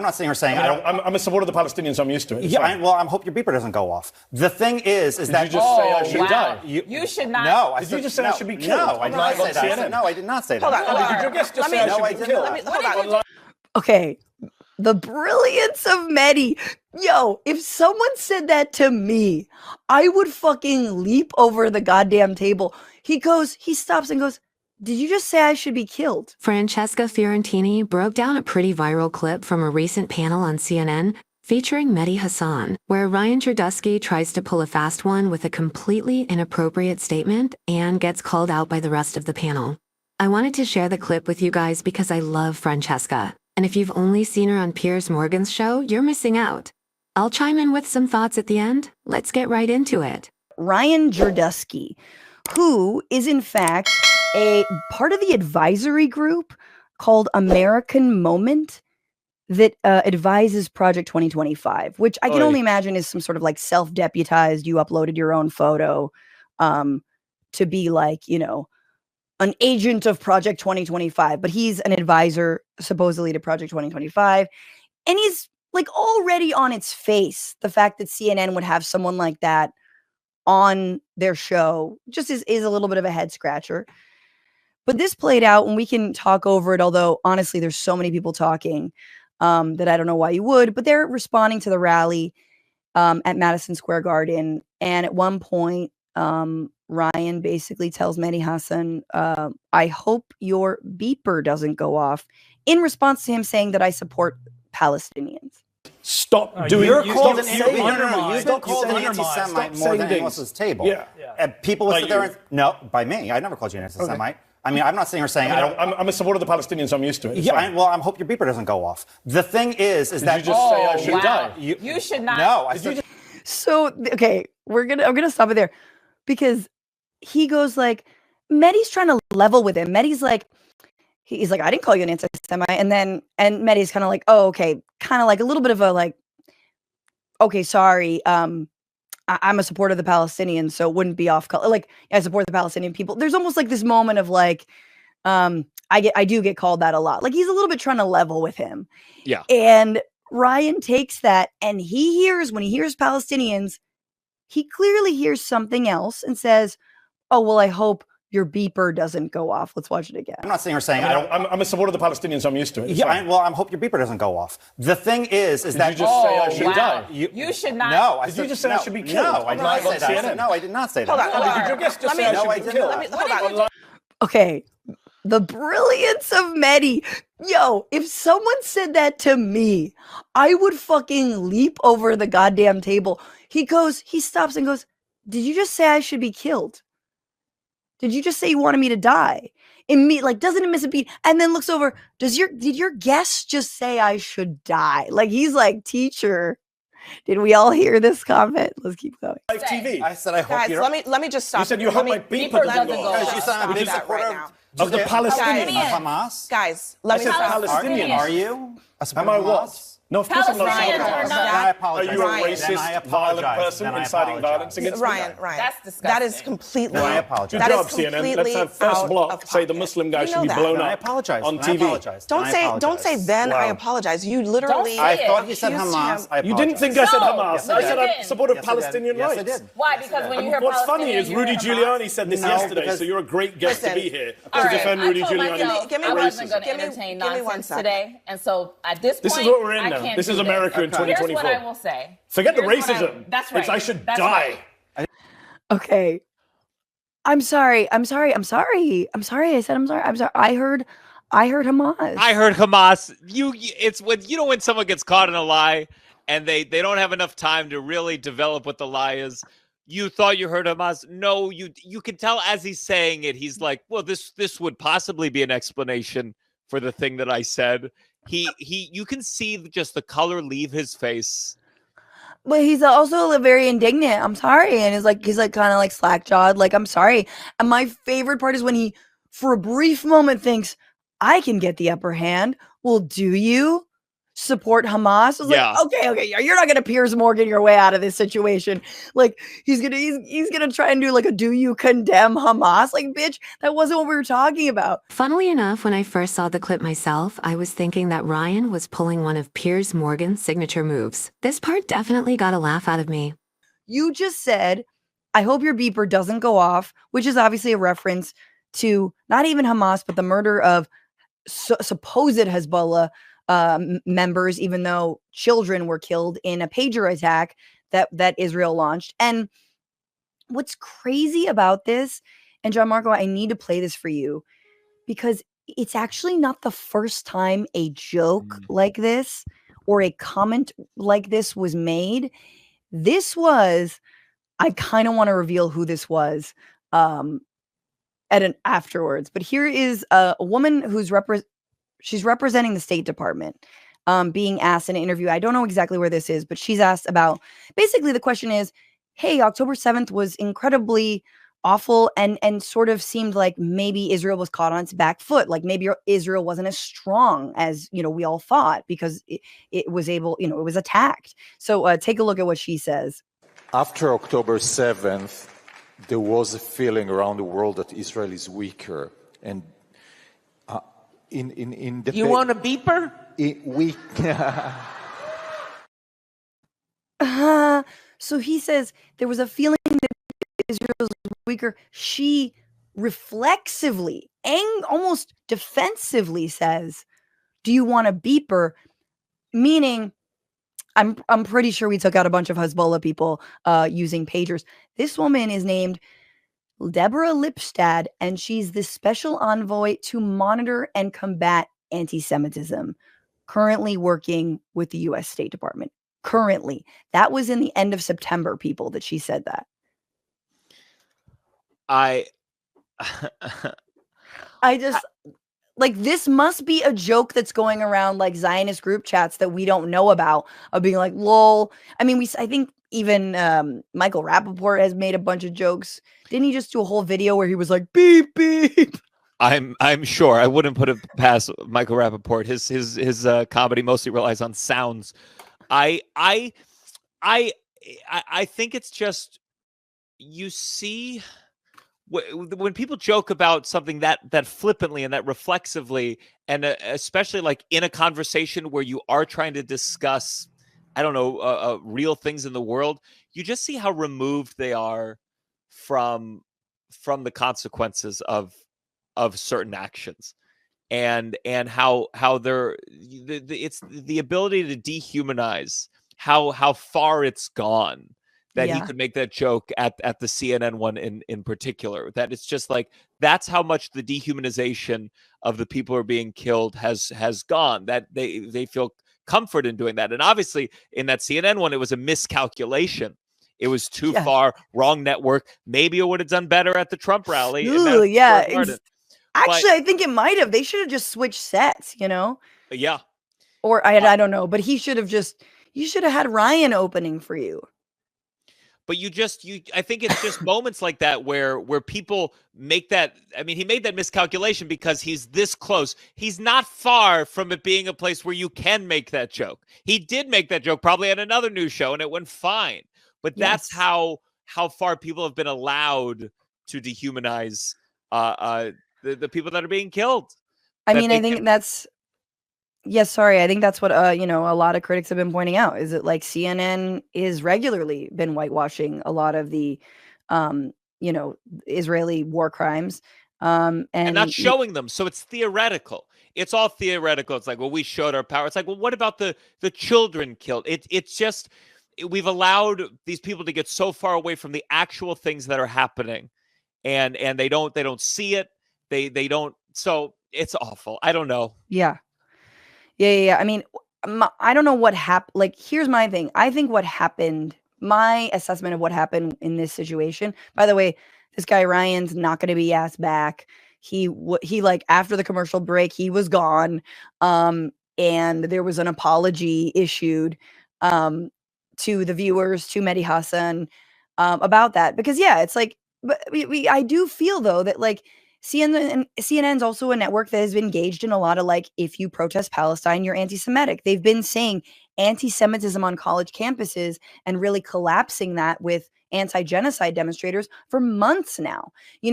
I'm not sitting here saying I'm a supporter of the Palestinians. So I'm used to it. Yeah, well, I hope your beeper doesn't go off. The thing is did that you just say I should die? You should not. No, did you just say I should be killed? No, I did not say that. No, I did not say that. Hold on. Did your guest just say I should be killed? Hold on. Okay, the brilliance of Mehdi. Yo, if someone said that to me, I would fucking leap over the goddamn table. He stops and goes, did you just say I should be killed? Franchesca Fiorentini broke down a pretty viral clip from a recent panel on CNN featuring Mehdi Hasan, where Ryan Girdusky tries to pull a fast one with a completely inappropriate statement and gets called out by the rest of the panel. I wanted to share the clip with you guys because I love Franchesca, and if you've only seen her on Piers Morgan's show, you're missing out. I'll chime in with some thoughts at the end. Let's get right into it. Ryan Girdusky, who is in fact a part of the advisory group called American Moment that advises Project 2025, which I can only imagine is some sort of like self-deputized, you uploaded your own photo to be like, you know, an agent of Project 2025, but he's an advisor supposedly to Project 2025. And he's like already on its face, the fact that CNN would have someone like that on their show just is a little bit of a head scratcher. But this played out, and we can talk over it, although honestly, there's so many people talking that I don't know why you would, but they're responding to the rally at Madison Square Garden. And at one point, Ryan basically tells Mehdi Hasan, I hope your beeper doesn't go off, in response to him saying that I support Palestinians. Stop doing. You're called an anti-Semite more than anyone else's table. Yeah. People would sit there and no, by me. I never called you an anti-Semite. Okay. I mean, I'm not sitting here saying I'm a supporter of the Palestinians. So I'm used to it. Yeah, well, I hope your beeper doesn't go off. The thing is that you just say I should die? You should not. No, I said. So okay, I'm gonna stop it there, because he goes like, Mehdi's trying to level with him. Mehdi's like, he's like, I didn't call you an anti-Semite, and Mehdi's kind of like, oh, okay, kind of like a little bit of a like, okay, sorry, I'm a supporter of the Palestinians, so it wouldn't be off color. Like, I support the Palestinian people. There's almost like this moment of like, I do get called that a lot. Like, he's a little bit trying to level with him. Yeah. And Ryan takes that, and when he hears Palestinians, he clearly hears something else and says, oh, well, I hope your beeper doesn't go off. Let's watch it again. I'm not sitting here saying I'm a supporter of the Palestinians. So I'm used to it. Yeah, well, I hope your beeper doesn't go off. The thing is that you just say I should die? You should not. No, did you just say I should be killed? No, I did not say that. No, I did not say that. Hold on. Did your guest just say I should be killed? Hold on. Okay, the brilliance of Mehdi. Yo, if someone said that to me, I would fucking leap over the goddamn table. He stops and goes, did you just say I should be killed? Did you just say you wanted me to die? Like, doesn't miss a beat, and then looks over. Did your guest just say I should die? Like, he's like, teacher, did we all hear this comment? Let's keep going. Live TV. I said I hope Guys, you. let me just stop. You said you hope my beeper doesn't go off. Because you sound like a big supporter of the Palestinians. Hamas. Guys, I said Palestinians. Are you? Am I what? No, of course I'm not. Palestinians I apologize. Are you a racist, violent person inciting violence against Ryan? Ryan, That's disgusting. That is completely. I apologize. Good job, CNN. Let's have first block say the Muslim guy should be blown up. I apologize. On TV. Don't say then I apologize. You literally. I thought you said Hamas. You didn't think I said Hamas. I said I supported Palestinian rights. Yes, I did. Why? Because when you hear What's funny Palestinian, is Rudy Giuliani said this yesterday, so you're a great guest to be here to defend Rudy Giuliani. I wasn't going to entertain nonsense today, and so at this point, this is what we're in now. This is America in 2024. Here's what I will say. Forget the racism. That's right. It's I should die. Okay. I'm sorry. I said I'm sorry. I'm sorry. I heard Hamas. I heard Hamas. It's when someone gets caught in a lie and they don't have enough time to really develop what the lie is. You thought you heard Hamas. No, you can tell as he's saying it, he's like, well, this would possibly be an explanation for the thing that I said. You can see just the color leave his face. But he's also very indignant. I'm sorry. And he's like kind of like slack jawed. Like, I'm sorry. And my favorite part is when he, for a brief moment, thinks, I can get the upper hand. Well, do you? support Hamas. I was like, okay, you're not gonna Piers Morgan your way out of this situation. Like he's gonna try and do like a do you condemn Hamas? Like, bitch, that wasn't what we were talking about. Funnily enough, when I first saw the clip myself, I was thinking that Ryan was pulling one of Piers Morgan's signature moves. This part definitely got a laugh out of me. You just said, I hope your beeper doesn't go off, which is obviously a reference to not even Hamas, but the murder of supposed Hezbollah members, even though children were killed in a pager attack that Israel launched. And what's crazy about this, and Gianmarco, I need to play this for you because it's actually not the first time a joke like this or a comment like this was made. This was, I kind of want to reveal who this was afterwards. But here is a woman who's she's representing the State Department, being asked in an interview. I don't know exactly where this is, but she's asked about, basically the question is, hey, October 7th was incredibly awful and sort of seemed like maybe Israel was caught on its back foot. Like maybe Israel wasn't as strong as, we all thought because it was able, it was attacked. So take a look at what she says. After October 7th, there was a feeling around the world that Israel is weaker. And in the you want a beeper? So he says there was a feeling that Israel's weaker. She reflexively and almost defensively says, do you want a beeper? Meaning, I'm pretty sure we took out a bunch of Hezbollah people using pagers. This woman is named Deborah Lipstadt, and she's the special envoy to monitor and combat anti-Semitism, currently working with the U.S. State Department. Currently. That was in the end of September, people, that she said that. I just, like, this must be a joke that's going around, like, Zionist group chats that we don't know about, of being like, lol. I mean, I think even Michael Rappaport has made a bunch of jokes. Didn't he just do a whole video where he was like, beep, beep? I'm sure. I wouldn't put it past Michael Rappaport. His comedy mostly relies on sounds. I think it's just, you see, when people joke about something that flippantly and that reflexively, and especially like in a conversation where you are trying to discuss, I don't know, real things in the world, you just see how removed they are from the consequences of certain actions, and how it's the ability to dehumanize, how far it's gone, that he could make that joke at the CNN one in particular. That it's just like, that's how much the dehumanization of the people who are being killed has gone, that they feel comfort in doing that. And obviously in that CNN one, it was a miscalculation. It was too far, wrong network. Maybe it would have done better at the Trump rally. Ooh, yeah. Actually, I think it might have. They should have just switched sets, Yeah. Or I don't know, but you should have had Ryan opening for you. But I think it's just moments like that where people make that. I mean, he made that miscalculation because he's this close. He's not far from it being a place where you can make that joke. He did make that joke probably at another news show and it went fine. But that's how far people have been allowed to dehumanize the people that are being killed. I mean, I think that's, I think that's what, a lot of critics have been pointing out, is that like CNN is regularly been whitewashing a lot of the, Israeli war crimes. And not showing them. So it's theoretical. It's all theoretical. It's like, well, we showed our power. It's like, well, what about the children killed? It's just, we've allowed these people to get so far away from the actual things that are happening, and they don't see it. They don't. So it's awful. I don't know. Yeah. I mean, I don't know what happened. Like, here's my thing. I think what happened, my assessment of what happened in this situation, by the way, this guy Ryan's not going to be asked back. He like, after the commercial break, he was gone. And there was an apology issued to the viewers, to Mehdi Hasan, about that. Because it's like, but I do feel though that, like, CNN's also a network that has been engaged in a lot of like, if you protest Palestine, you're anti-Semitic. They've been saying anti-Semitism on college campuses and really collapsing that with anti-genocide demonstrators for months now.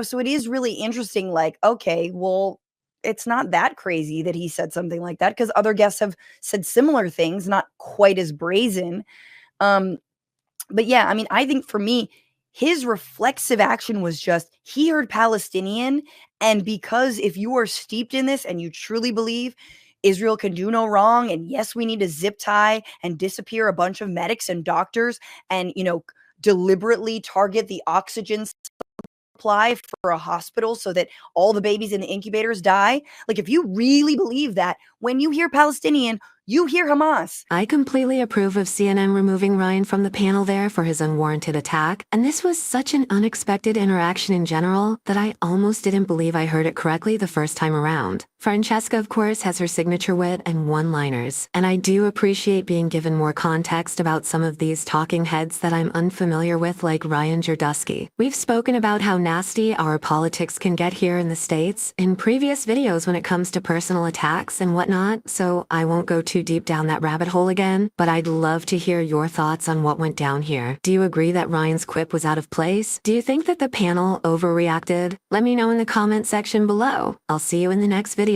So it is really interesting, like, okay, well, it's not that crazy that he said something like that, because other guests have said similar things, not quite as brazen. But yeah, I mean, I think for me, his reflexive action was just, he heard Palestinian. And because if you are steeped in this and you truly believe Israel can do no wrong, and yes, we need to zip tie and disappear a bunch of medics and doctors and, deliberately target the oxygen supply for a hospital so that all the babies in the incubators die. Like, if you really believe that, when you hear Palestinian, you hear Hamas. I completely approve of CNN removing Ryan from the panel there for his unwarranted attack, and this was such an unexpected interaction in general that I almost didn't believe I heard it correctly the first time around. Franchesca, of course, has her signature wit and one-liners, and I do appreciate being given more context about some of these talking heads that I'm unfamiliar with, like Ryan Girdusky. We've spoken about how nasty our politics can get here in the States in previous videos when it comes to personal attacks and whatnot, so I won't go too deep down that rabbit hole again, but I'd love to hear your thoughts on what went down here. Do you agree that Ryan's quip was out of place? Do you think that the panel overreacted? Let me know in the comment section below. I'll see you in the next video.